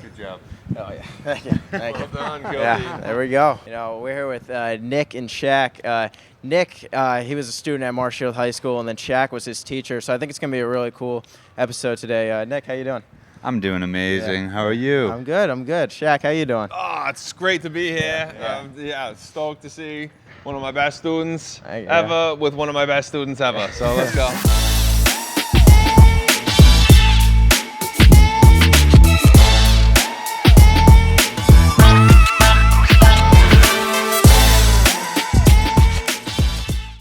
Good job. Oh, yeah. Thank you. Thank you. Well done, Cody. Yeah, there we go. We're here with Nick and Shaq. Nick, he was a student at Marshfield High School, and then Shaq was his teacher. So I think it's going to be a really cool episode today. Nick, how you doing? I'm doing amazing. Yeah. How are you? I'm good. Shaq, how you doing? Oh, it's great to be here. Stoked to see one of my best students Yeah. ever with one of my best students ever. So let's go.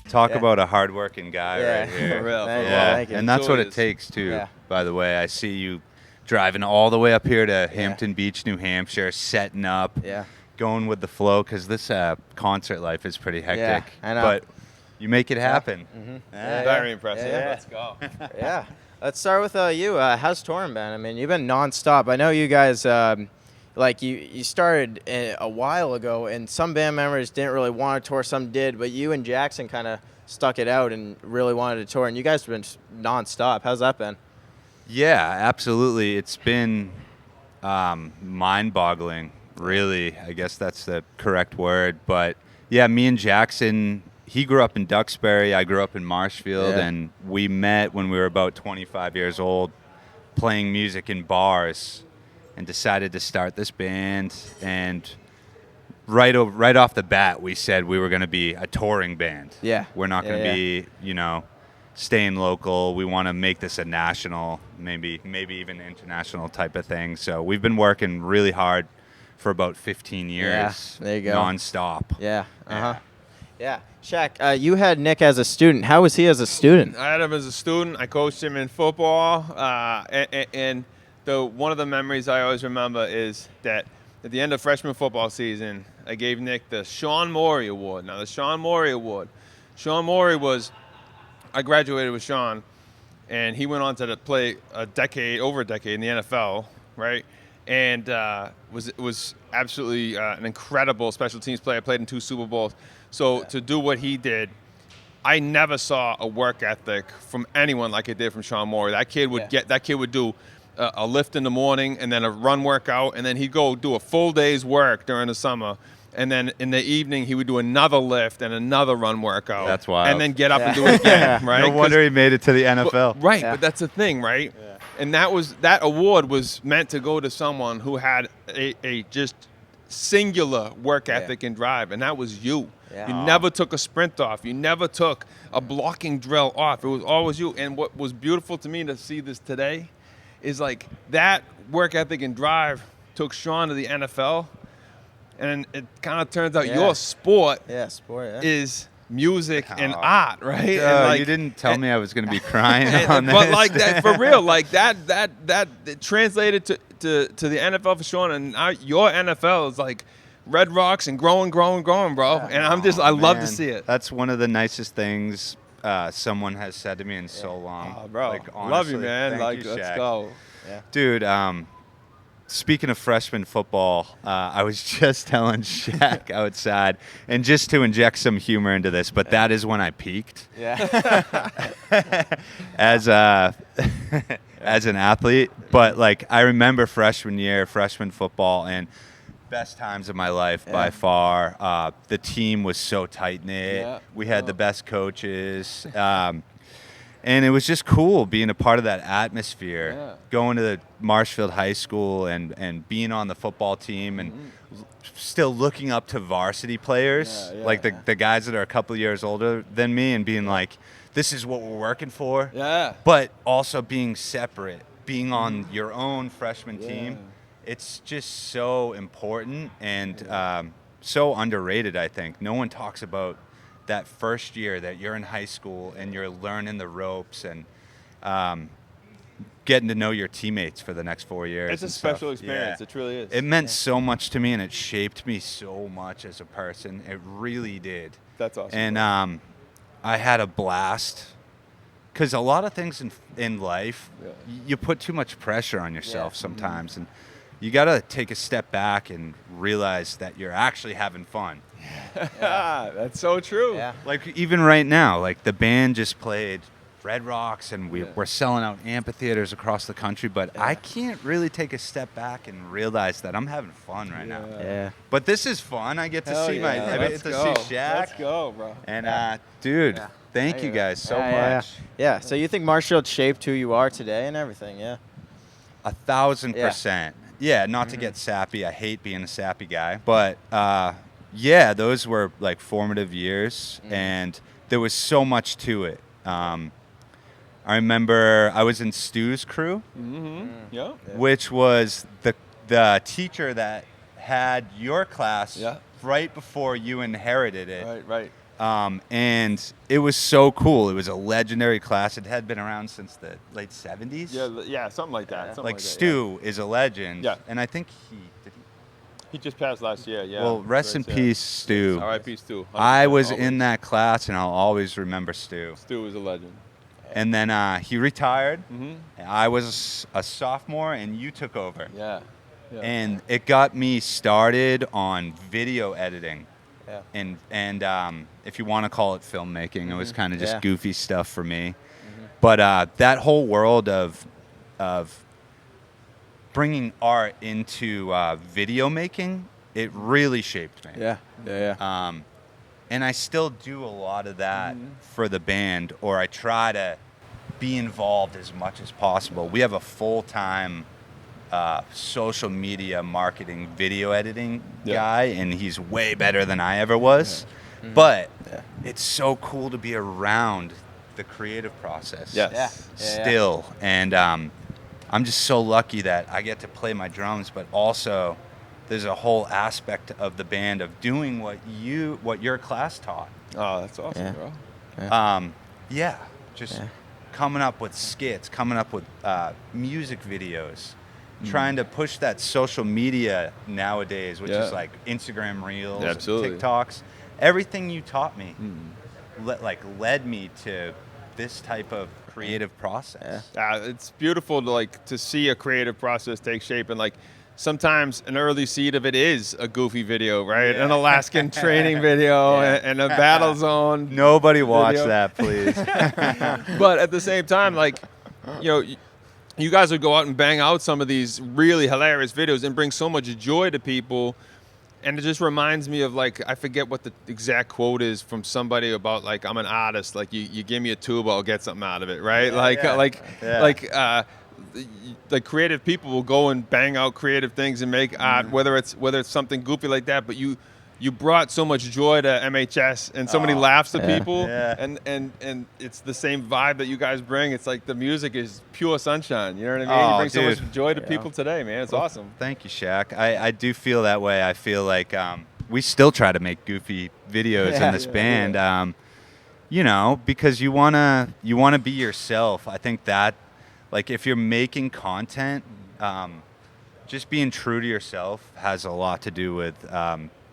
Talk about a hardworking guy right here. For real. Thank you. And that's what So it takes too. Yeah. By the way, I see you driving all the way up here to Hampton Beach, New Hampshire, setting up, going with the flow, because this concert life is pretty hectic. Yeah, I know. But you make it happen. Mm-hmm. Very impressive. Yeah. Let's go. Yeah. Let's start with you. How's touring been? I mean, you've been nonstop. I know you guys, you started a while ago, and some band members didn't really want to tour, some did, but you and Jackson kind of stuck it out and really wanted to tour, and you guys have been nonstop. How's that been? Yeah, absolutely. It's been mind-boggling, really. I guess that's the correct word. But, yeah, me and Jackson, he grew up in Duxbury. I grew up in Marshfield, and we met when we were about 25 years old playing music in bars and decided to start this band. And right off the bat, we said we were going to be a touring band. Yeah. We're not going to be, staying local. We want to make this a national, maybe even international type of thing. So we've been working really hard for about 15 years. Yeah, there you go. Nonstop. Yeah. Yeah. Shaq, you had Nick as a student. How was he as a student? I had him as a student. I coached him in football. And one of the memories I always remember is that at the end of freshman football season, I gave Nick the Sean Morey Award. Now, the Sean Morey Award. Sean Morey I graduated with Sean, and he went on to play over a decade in the NFL, right? And was absolutely an incredible special teams player. Played in 2 Super Bowls. So to do what he did, I never saw a work ethic from anyone like I did from Sean Morey. That kid would do a lift in the morning and then a run workout, and then he'd go do a full day's work during the summer. And then in the evening, he would do another lift and another run workout. That's wild. And then get up and do it again, right? No wonder he made it to the NFL. But that's the thing, right? Yeah. And that award was meant to go to someone who had a just singular work ethic and drive, and that was you. Yeah. You never took a sprint off. You never took a blocking drill off. It was always you. And what was beautiful to me to see this today is like that work ethic and drive took Sean to the NFL. And it kind of turns out your sport is music and art, right? And you didn't tell me I was going to be crying on this. But like that, for real, like that it translated to the NFL for Sean, and now your NFL is like Red Rocks and growing, bro. And I love to see it. That's one of the nicest things someone has said to me in so long. Oh, bro, like, honestly, love you, man. Thank you, Let's Shaq. go. Yeah. Dude, speaking of freshman football, I was just telling Shaq outside, and just to inject some humor into this, but that is when I peaked. Yeah. as an athlete. But like I remember freshman football, and best times of my life by far. The team was so tight knit. Yeah. We had the best coaches. And it was just cool being a part of that atmosphere, going to the Marshfield High School and being on the football team and still looking up to varsity players, like the guys that are a couple years older than me, and being like, this is what we're working for. Yeah. But also being separate, being on your own freshman team. It's just so important and so underrated, I think. No one talks about that first year that you're in high school and you're learning the ropes and getting to know your teammates for the next 4 years. It's a special experience. Yeah. It truly is. It meant so much to me, and it shaped me so much as a person. It really did. That's awesome. And I had a blast because a lot of things in life, you put too much pressure on yourself sometimes, and you got to take a step back and realize that you're actually having fun. That's so true. Yeah. Like even right now, like the band just played Red Rocks, and we're selling out amphitheaters across the country. But I can't really take a step back and realize that I'm having fun right now. Yeah. But this is fun. I get to see I get to see Shaq. Let's go, bro. And dude, thank you guys so much. Yeah. So you think Marshfield shaped who you are today and everything? Yeah. 1,000%. Yeah, not to get sappy. I hate being a sappy guy. But yeah, those were like formative years, and there was so much to it. I remember I was in Stu's crew, which was the teacher that had your class right before you inherited it. Right. And it was so cool. It was a legendary class. It had been around since the late 70s. Yeah, something like that. Like Stu is a legend. Yeah. And I think he just passed last year. Yeah. Well, rest in peace, Stu. R.I.P. Stu. I was in that class, and I'll always remember Stu. Stu was a legend. And then he retired. I was a sophomore, and you took over. Yeah. And it got me started on video editing. Yeah. And if you want to call it filmmaking, it was kind of just goofy stuff for me. But that whole world of bringing art into video making, it really shaped me. Yeah. And I still do a lot of that for the band, or I try to be involved as much as possible. We have a full-time social media marketing video editing guy, and he's way better than I ever was. But it's so cool to be around the creative process still. And I'm just so lucky that I get to play my drums, but also there's a whole aspect of the band of doing what your class taught. Oh, that's awesome, bro. Just coming up with skits, coming up with music videos, trying to push that social media nowadays, which is like Instagram Reels, TikToks. Everything you taught me led me to this type of creative process. It's beautiful to see a creative process take shape, and sometimes an early seed of it is a goofy video, right? An Alaskan training video and a battle zone. Nobody watch that, please. But at the same time, you guys would go out and bang out some of these really hilarious videos and bring so much joy to people. And it just reminds me of I forget what the exact quote is from somebody about I'm an artist. You give me a tube, I'll get something out of it, right? Creative people will go and bang out creative things and make art, whether it's something goofy like that. But you brought so much joy to MHS and so many laughs to people, and it's the same vibe that you guys bring. It's the music is pure sunshine. You know what I mean? You bring so much joy to people today, man. It's awesome. Thank you, Shaq. I do feel that way. I feel like we still try to make goofy videos in this band. Because you wanna be yourself. I think that if you're making content, just being true to yourself has a lot to do with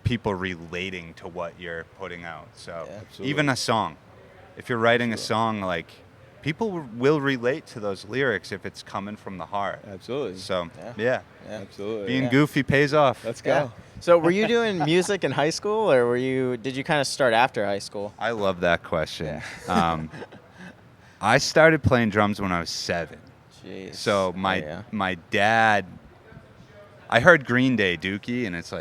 people relating to what you're putting out. So even a song, if you're writing a song, people will relate to those lyrics if it's coming from the heart. Absolutely. So absolutely. Being goofy pays off. Let's go. So were you doing music in high school, or did you kind of start after high school? I love that question. I started playing drums when I was 7. Jeez. So my dad, I heard Green Day Dookie, and it's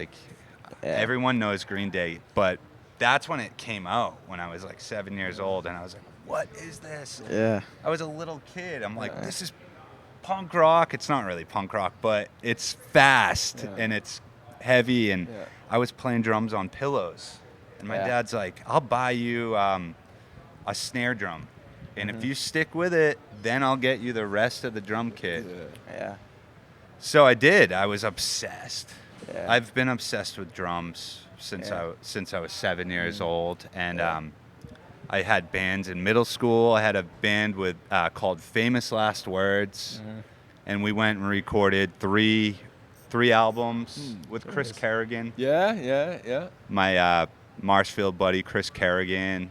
everyone knows Green Day, but that's when it came out, when I was 7 years old, and I was like, what is this? Yeah. I was a little kid. I'm like, this is punk rock. It's not really punk rock, but it's fast and it's heavy, and I was playing drums on pillows, and my dad's like, I'll buy you a snare drum, and if you stick with it, then I'll get you the rest of the drum kit. So I did. I was obsessed. I've been obsessed with drums since I was 7 years old, and I had bands in middle school. I had a band called Famous Last Words, and we went and recorded three albums with Chris Kerrigan. Yeah. My Marshfield buddy, Chris Kerrigan.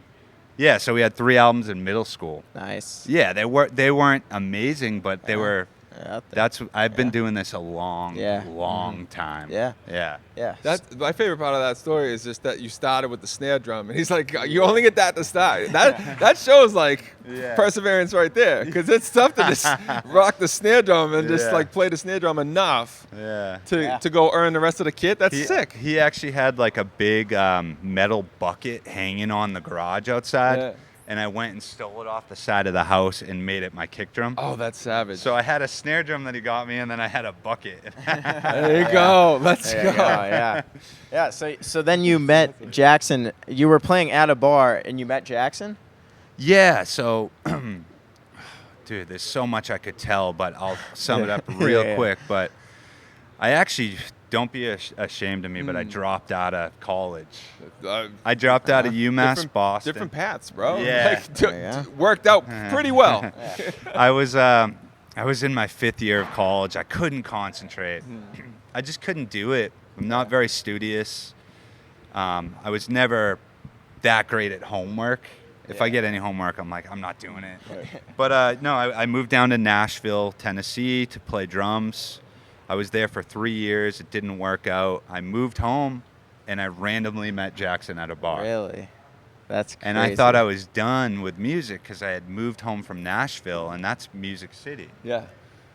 Yeah, so we had 3 albums in middle school. Nice. Yeah, they weren't amazing, but they were out there. I've been doing this a long time. Yeah. Yeah. Yeah. That's my favorite part of that story is just that you started with the snare drum, and he's like, you only get that to start. That shows like perseverance right there, because it's tough to just rock the snare drum and just like play the snare drum enough to go earn the rest of the kit. That's sick. He actually had like a big metal bucket hanging on the garage outside. Yeah. And I went and stole it off the side of the house and made it my kick drum. Oh, that's savage. So I had a snare drum that he got me, and then I had a bucket. There you go. Let's There go. you go, yeah. Yeah, so then you met Jackson. You were playing at a bar, and you met Jackson? Yeah, so, dude, there's so much I could tell, but I'll sum it up real quick. But I actually, don't be ashamed of me, but I dropped out of college. I dropped out of UMass Boston. Different paths, bro. Yeah. Like, worked out pretty well. I was in my 5th year of college. I couldn't concentrate. I just couldn't do it. I'm not very studious. I was never that great at homework. If I get any homework, I'm like, I'm not doing it. But no, I moved down to Nashville, Tennessee to play drums. I was there for 3 years. It didn't work out. I moved home, and I randomly met Jackson at a bar. Really? That's crazy. And I thought I was done with music because I had moved home from Nashville, and that's Music City. Yeah.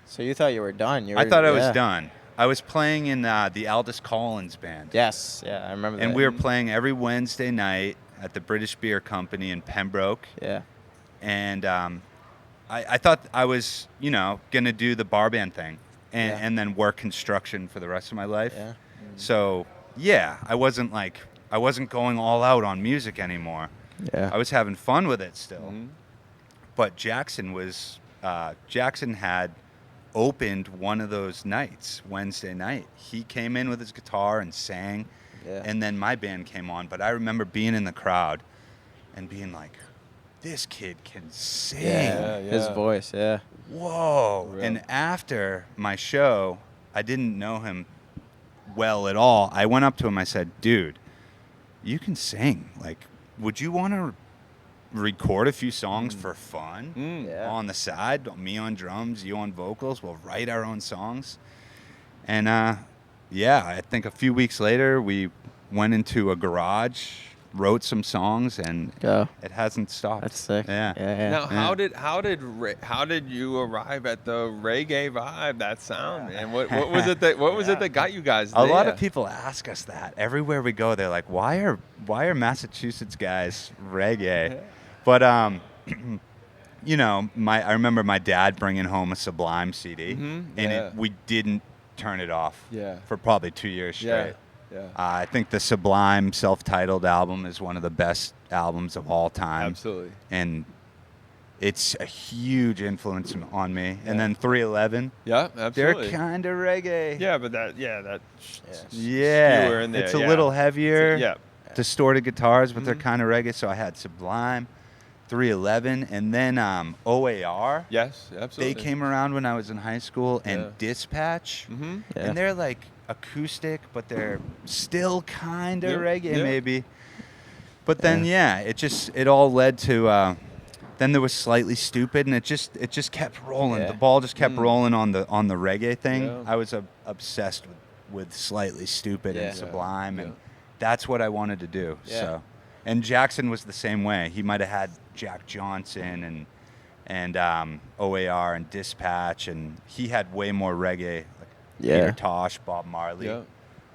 So you thought you were done? I thought I was done. I was playing in the Aldous Collins band. Yes, yeah, I remember that. And we were playing every Wednesday night at the British Beer Company in Pembroke. Yeah. And I thought I was, going to do the bar band thing. And then work construction for the rest of my life. Yeah. So, I wasn't going all out on music anymore. Yeah. I was having fun with it still. But Jackson had opened one of those nights, Wednesday night. He came in with his guitar and sang, and then my band came on. But I remember being in the crowd and being like, this kid can sing. Yeah. His voice, Whoa. Real. And after my show, I didn't know him well at all. I went up to him, I said, dude, you can sing. Like, would you want to record a few songs for fun on the side? Me on drums, you on vocals. We'll write our own songs. And, I think a few weeks later, we went into a garage, wrote some songs, and it hasn't stopped. That's sick. Yeah. Now, how did you arrive at the reggae vibe, that sound, man? What was it that got you guys there? A lot of people ask us that everywhere we go. They're like, "Why are Massachusetts guys reggae?" But I remember my dad bringing home a Sublime CD, and we didn't turn it off for probably 2 years straight. Yeah. I think the Sublime self-titled album is one of the best albums of all time. Absolutely. And it's a huge influence on me. And then 311. Yeah, absolutely. They're kind of reggae. Yeah, but Yeah. skewer in there, It's a little heavier. Yeah. Distorted guitars, but they're kind of reggae. So I had Sublime, 311, and then OAR. Yes, absolutely. They came around when I was in high school, and Dispatch. And they're like acoustic, but they're still kind of reggae maybe. But then it all led to then there was Slightly Stupid, and it just kept rolling. The ball just kept rolling on the reggae thing. I was obsessed with Slightly Stupid and Sublime, and that's what I wanted to do. So, and Jackson was the same way. He might have had Jack Johnson and OAR and Dispatch, and he had way more reggae. Peter Tosh, Bob Marley. Yeah.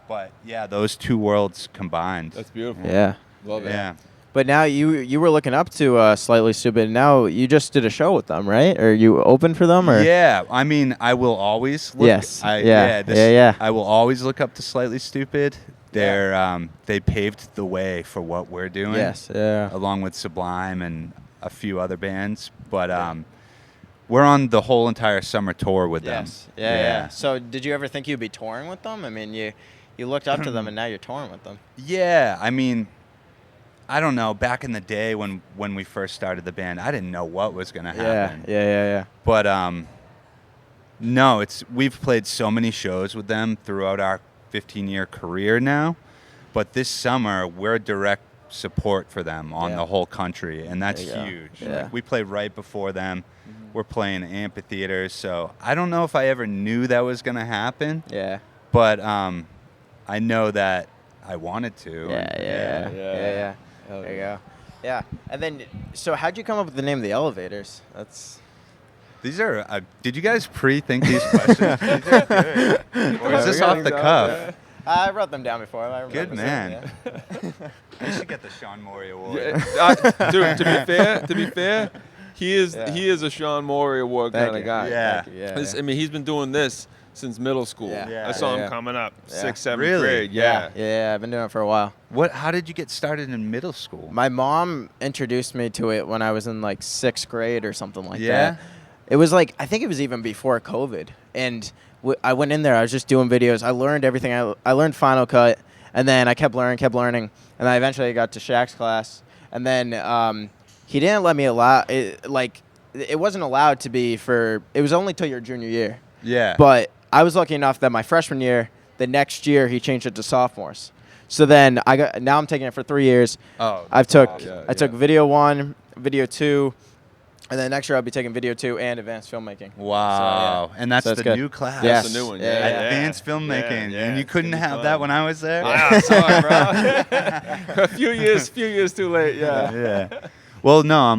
But those two worlds combined. That's beautiful. Yeah. Love it. Yeah. But now you were looking up to Slightly Stupid. Now you just did a show with them, right? Or you opened for them? Or? Yeah. I mean, I will always look. Yes. I will always look up to Slightly Stupid. They paved the way for what we're doing. Yes. Yeah. Along with Sublime and a few other bands. But we're on the whole entire summer tour with them. Yeah. So did you ever think you'd be touring with them? I mean, you looked up to them, and now you're touring with them. Yeah. I mean, I don't know. Back in the day when we first started the band, I didn't know what was going to happen. Yeah. But no, we've played so many shows with them throughout our 15-year career now. But this summer, we're direct support for them on the whole country, and that's huge. Yeah. Like, we play right before them. We're playing amphitheaters, so I don't know if I ever knew that was going to happen. Yeah. But I know that I wanted to. Yeah. There you go. Yeah. And then, so how'd you come up with the name of the Elevators? These are. Did you guys pre-think these questions? These are good. Or is this off the cuff? I wrote them down before. I Good man. You should get the Sean Morey Award. Dude, to be fair, he is a Sean Morey Award kind of guy. Yeah. I mean, he's been doing this since middle school. Yeah. I saw him coming up 6th, 7th Really? grade. Yeah. I've been doing it for a while. How did you get started in middle school? My mom introduced me to it when I was in like 6th grade or something like Yeah? that. It was like, I think it was even before COVID. And I went in there, I was just doing videos. I learned everything. I learned Final Cut, and then I kept learning. And then I eventually got to Shaq's class. And then he didn't let me it wasn't allowed to be it was only till your junior year. Yeah. But I was lucky enough that my freshman year, the next year, he changed it to sophomores. So then now I'm taking it for 3 years. Oh. I took video 1, video 2, and then next year I'll be taking video 2 and advanced filmmaking. Wow. So, And that's So the good. new class. Yes. That's the new one. Yeah. Advanced filmmaking. Yeah. And you It's couldn't gonna be have fun. that when I was there? Sorry, bro. a few years too late. Yeah. Well, no,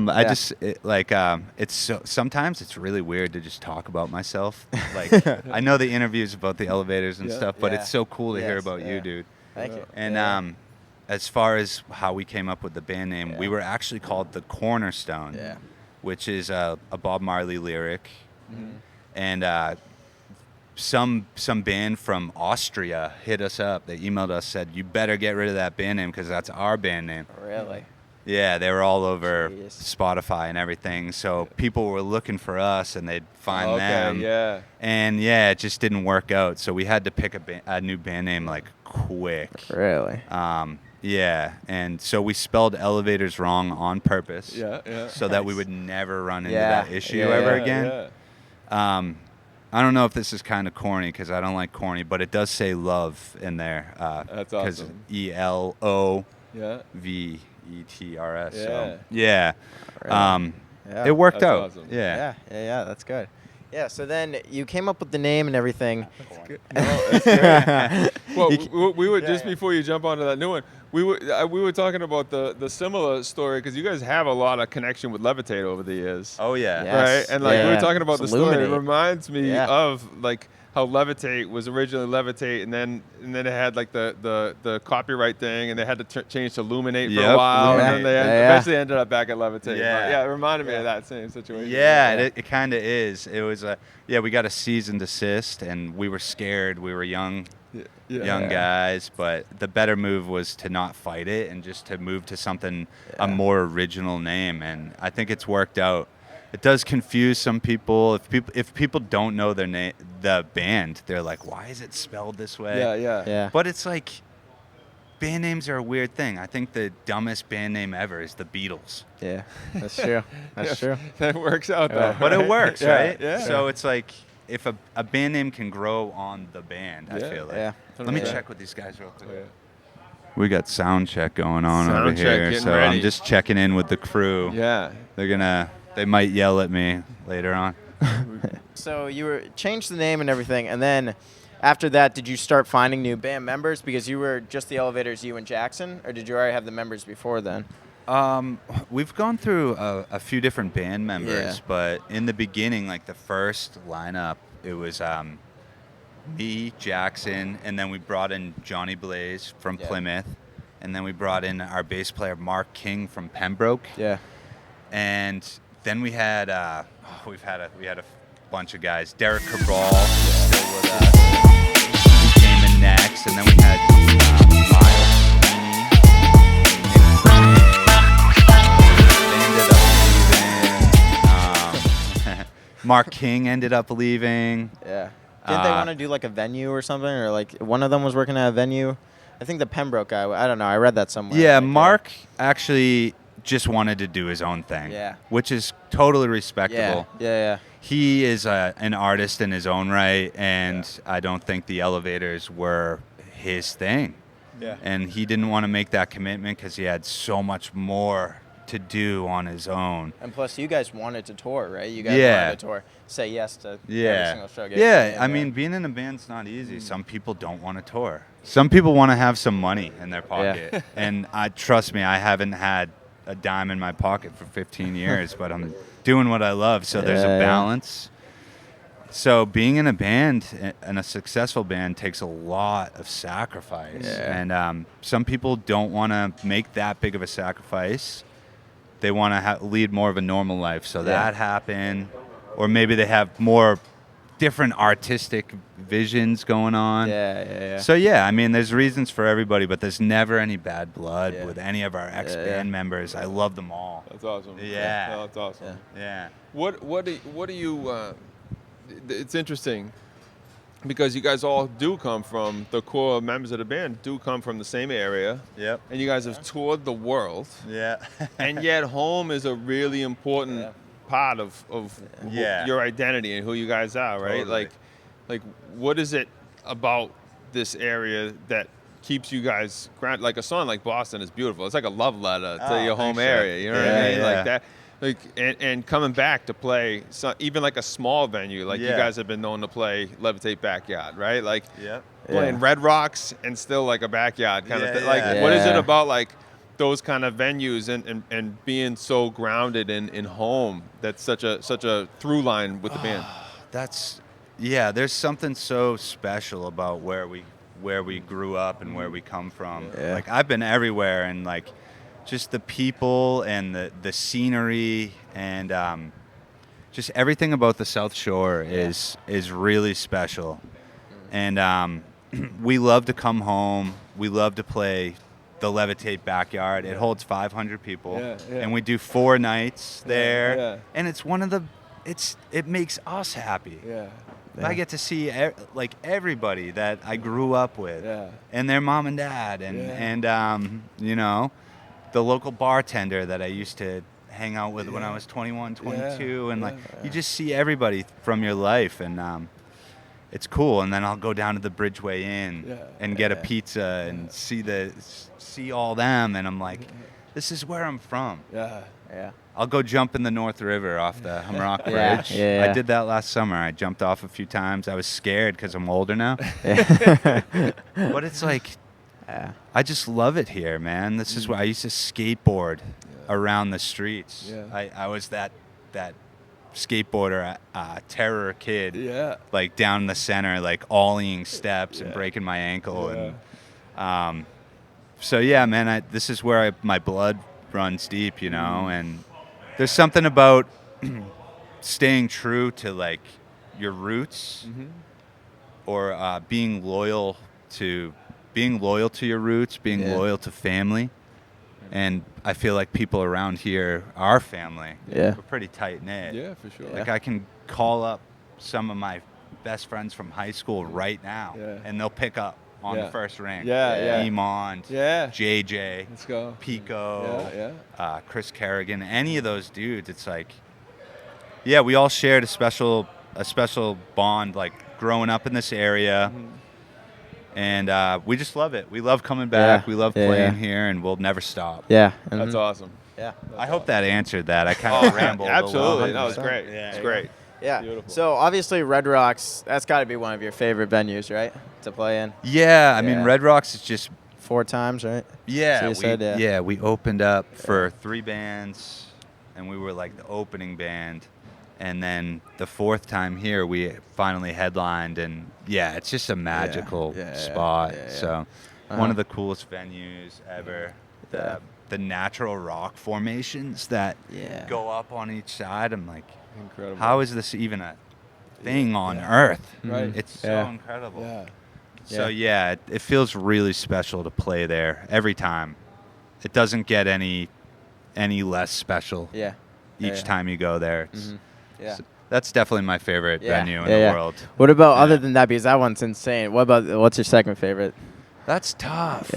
sometimes it's really weird to just talk about myself. Like, I know the interviews about the elevators and stuff, but it's so cool to hear about you, dude. Thank you. And as far as how we came up with the band name, we were actually called the Cornerstone, which is a Bob Marley lyric. Mm-hmm. And some band from Austria hit us up. They emailed us, said, you better get rid of that band name because that's our band name. Really? Yeah, they were all over Jeez. Spotify and everything. So people were looking for us, and they'd find them. Yeah. And it just didn't work out. So we had to pick a new band name like quick. Really? Yeah, and so we spelled Elevators wrong on purpose. Yeah. So that we would never run into Yeah. that issue Yeah, ever yeah. again. Yeah. I don't know if this is kind of corny because I don't like corny, but it does say love in there. That's 'cause awesome. ELOVETRS. Yeah. So yeah. Really? Yeah. It worked That's out. awesome. Yeah, that's good. Yeah, so then you came up with the name and everything. Well, we were just before you jump onto that new one. We were talking about the similar story because you guys have a lot of connection with Levitate over the years. Oh yeah. Yeah. Yes. Right, and like we Yeah. were talking about It's the story. It Illuminate. reminds me Yeah. of like how Levitate was originally Levitate, and then it had like the copyright thing, and they had to change to Illuminate for a Yep, while, and then Illuminate. they Yeah. eventually ended up back at Levitate. Yeah. But it reminded me of that same situation. Yeah, it kind of is. It was we got a cease and desist, and we were scared. We were young guys, but the better move was to not fight it and just to move to something a more original name, and I think it's worked out. It does confuse some people. If people don't know their name, the band, they're like, "Why is it spelled this way?" Yeah. But it's like, band names are a weird thing. I think the dumbest band name ever is the Beatles. Yeah, that's true. That's true. That works out though. But it works, Yeah, right? yeah. So it's like, if a band name can grow on the band, I Yeah. feel like. Yeah. Let me Yeah. check with these guys real quick. Yeah. We got sound check going on Sound over check, here, getting so ready. I'm just checking in with the crew. Yeah. They might yell at me later on. So you changed the name and everything, and then after that, did you start finding new band members because you were just the Elevators, you and Jackson, or did you already have the members before then? We've gone through a few different band members, Yeah. but in the beginning, like the first lineup, it was me, Jackson, and then we brought in Johnny Blaze from Plymouth, and then we brought in our bass player Mark King from Pembroke, Yeah. and then we had we had a bunch of guys. Derek Cabral still with us. He came in next, and then we had Miles Sweeney. Mark King ended up leaving. Yeah. Didn't they want to do like a venue or something, or like one of them was working at a venue? I think the Pembroke guy. I don't know. I read that somewhere. Yeah, Like, Mark actually just wanted to do his own thing. Yeah. Which is totally Yeah. respectable. Yeah. He is an artist in his own right, and I don't think the Elevators were his thing. Yeah. And he didn't want to make that commitment because he had so much more to do on his own. And plus, you guys wanted to tour, right? You guys Yeah. wanted to tour. Say yes to every Yeah. single show. Yeah, I mean, being in a band's not easy. Some people don't want to tour. Some people want to have some money in their pocket. And trust me, I haven't had a dime in my pocket for 15 years, but I'm doing what I love. So there's a balance. So being in a band, and a successful band, takes a lot of sacrifice. Yeah. And some people don't want to make that big of a sacrifice. They want to lead more of a normal life. So that happened. Or maybe they have more different artistic visions going on. Yeah. So, yeah, I mean, there's reasons for everybody, but there's never any bad blood with any of our ex-band members. I love them all. That's awesome. Yeah. No, that's awesome. Yeah. What do you? It's interesting because you guys all do come from the core members of the band do come from the same area. Yep. And you guys have toured the world. Yeah. And yet home is a really important part of your identity and who you guys are, right? Totally. Like what is it about this area that keeps you guys grounded? Like a song like Boston is beautiful. It's like a love letter to your home area. You know what I mean? Yeah. Like that. Like and coming back to play even like a small venue, like you guys have been known to play Levitate Backyard, right? Like playing Red Rocks and still like a backyard kind of thing. Like what is it about like those kind of venues and being so grounded in home that's such a through line with the band? There's something so special about where we grew up and where we come from. Like I've been everywhere, and like just the people and the scenery and just everything about the South Shore is really special. And we love to come home. We love to play the Levitate Backyard. It holds 500 people, and we do 4 nights there. And it's it makes us happy. I get to see like everybody that I grew up with, and their mom and dad, and you know, the local bartender that I used to hang out with when I was 21, 22, and like you just see everybody from your life, and it's cool. And then I'll go down to the Bridgeway Inn and get a pizza and see all them, and I'm like, this is where I'm from. I'll go jump in the North River off the Hamrock Bridge. I did that last summer. I jumped off a few times. I was scared because I'm older now. But it's like, I just love it here, man. This is where I used to skateboard around the streets. I was that skateboarder, terror kid, like down the center, like ollying steps and breaking my ankle. And so, yeah, man, this is where my blood runs deep, you know, and there's something about staying true to like your roots or being loyal to your roots, being loyal to family. And I feel like people around here are family. We're pretty tight knit. Yeah, for sure. Like I can call up some of my best friends from high school right now, and they'll pick up on the first ring. Emond, JJ, let's go. Pico, Chris Kerrigan, any of those dudes. It's like, we all shared a special bond, like growing up in this area. And we just love it. We love coming back. We love playing here, and we'll never stop. That's awesome. I hope that answered that. I kind of rambled. Absolutely. No, it's great. Yeah, it's great. Yeah. Beautiful. So obviously Red Rocks, that's got to be one of your favorite venues, right? To play in. Yeah, I mean Red Rocks is just 4 times, right? Yeah, so we opened up for 3 bands, and we were like the opening band. And then the 4th time here, we finally headlined, and it's just a magical spot. So one of the coolest venues ever. The natural rock formations that go up on each side. I'm like, incredible. How is this even a thing on Earth? Right. It's so incredible. So it feels really special to play there every time. It doesn't get any less special. Each time you go there. So that's definitely my favorite venue in the world. What about other than that? Because that one's insane. What's your second favorite? That's tough.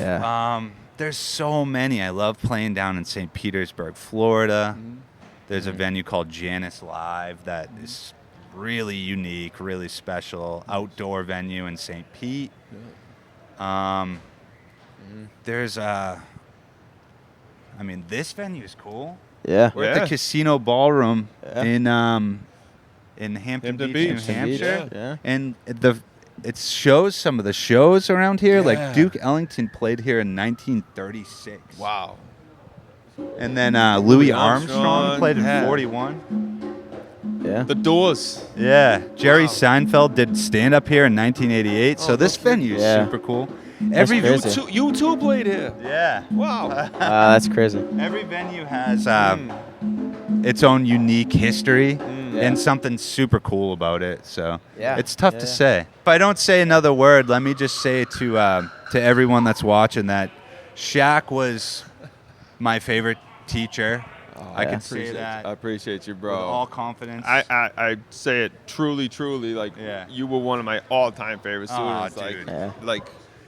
There's so many. I love playing down in St. Petersburg, Florida. There's a venue called Janus Live that is really unique, really special. Outdoor venue in St. Pete. There's this venue is cool. Yeah. We're at the Casino Ballroom in Hampton Hampton Beach, Beach. New Hampton Hampshire. Beach, yeah. And it shows some of the shows around here. Yeah. Like Duke Ellington played here in 1936. Wow. And then Louis Armstrong, Armstrong played in yeah. 41. Yeah. The Doors. Yeah. Jerry Wow. Seinfeld did stand up here in 1988. So Oh, this no venue is Yeah. super cool. Every Every crazy. You two played here. yeah. Wow. That's crazy. Every venue has its own unique history and something super cool about it. So Yeah. it's tough Yeah, to yeah. say. If I don't say another word, let me just say to everyone that's watching that Shaq was my favorite teacher. I can say that I appreciate you, with bro. all confidence. I say it truly, like Yeah. you were one of my all-time favorite Aw, students. dude. Yeah. Like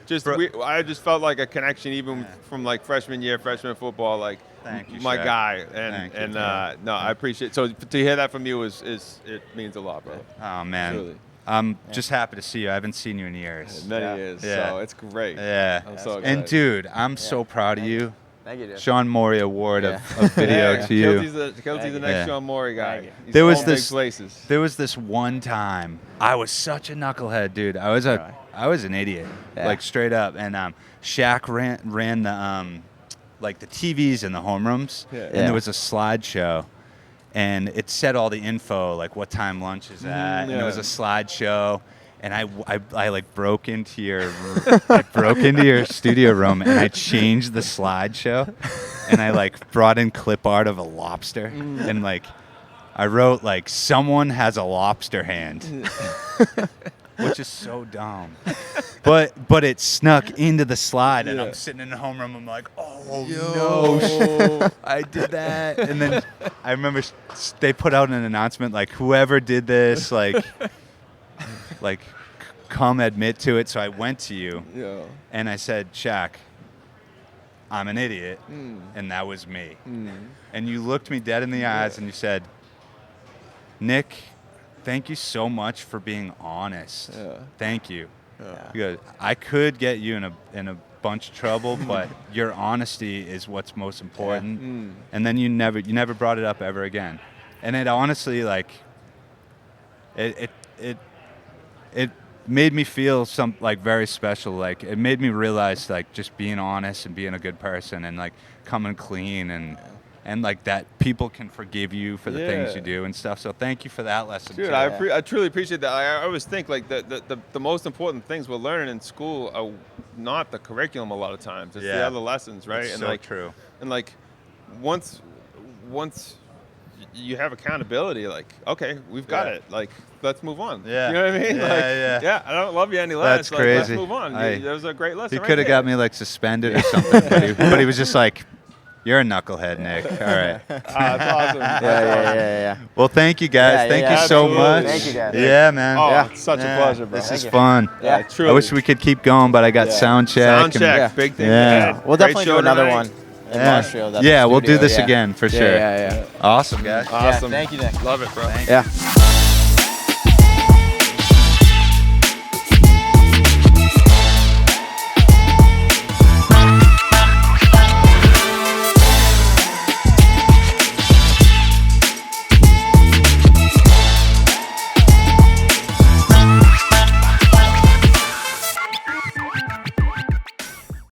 just Bro- I just felt like a connection even from like freshman year, freshman football. Like Thank you, my Shaq. guy, Thank you, and man. no, I appreciate. So to hear that from you is it means a lot, bro. Oh, man. Truly. I'm just happy to see you. I haven't seen you in years. Many years, Yeah. so it's great. Yeah. I'm so excited. And, dude, I'm so proud of you. Thank you, dude. Sean Morey Award Yeah. of video Yeah, to you. Kilty's the next Yeah. Sean Morey guy. Thank you. He's There was going big this- places. There was this one time I was such a knucklehead, dude. I was an idiot, Yeah. like straight up. And Shaq ran the like the TVs in the homerooms, Yeah. and Yeah. there was a slideshow, and it said all the info, like what time lunch is at, and it was yeah. a slideshow. And I like broke into your studio room, and I changed the slideshow, and I like brought in clip art of a lobster, and like I wrote like someone has a lobster hand, which is so dumb, but it snuck into the slide, and I'm sitting in the homeroom. I'm like, oh no, I did that. And then I remember they put out an announcement like whoever did this, like come admit to it. So I went to you Yeah. and I said, Shaq, I'm an idiot, and that was me. And you looked me dead in the eyes and you said, Nick, thank you so much for being honest. Yeah. Thank you. Yeah. You go, I could get you in a bunch of trouble, but your honesty is what's most important. And then you never brought it up ever again. And it honestly, like, it made me feel very special. Like, it made me realize, like, just being honest and being a good person and like coming clean and like that people can forgive you for the things you do and stuff. So thank you for that lesson. Dude, too. I truly appreciate that. I always think like the most important things we're learning in school are not the curriculum a lot of times. It's the Yeah. other lessons, right? It's and so like true. And like once you have accountability, like, okay, we've got Yeah. it. Like, let's move on. Yeah. You know what I mean? Yeah, like, yeah. I don't love you any less. That's like, crazy. Let's move on. That was a great lesson. He right could have there. got me like suspended or something, but he was just like, "You're a knucklehead, Nick." All right. That's awesome. Yeah. Well, thank you guys. Yeah, thank yeah, you so absolutely. much. Thank you, guys. Yeah, man. Oh, Yeah. it's such Yeah. a pleasure, bro. This is you. fun. Yeah, Yeah. truly. I wish we could keep going, but I got sound check. Sound check. Yeah. Big thing. Yeah. ahead. We'll Great definitely do show another tonight. one in Yeah. Montreal. Yeah, we'll do studio, this yeah. again for Yeah, sure. yeah. Awesome, guys. Awesome. Yeah, thank you, Nick. Love it, bro. Yeah.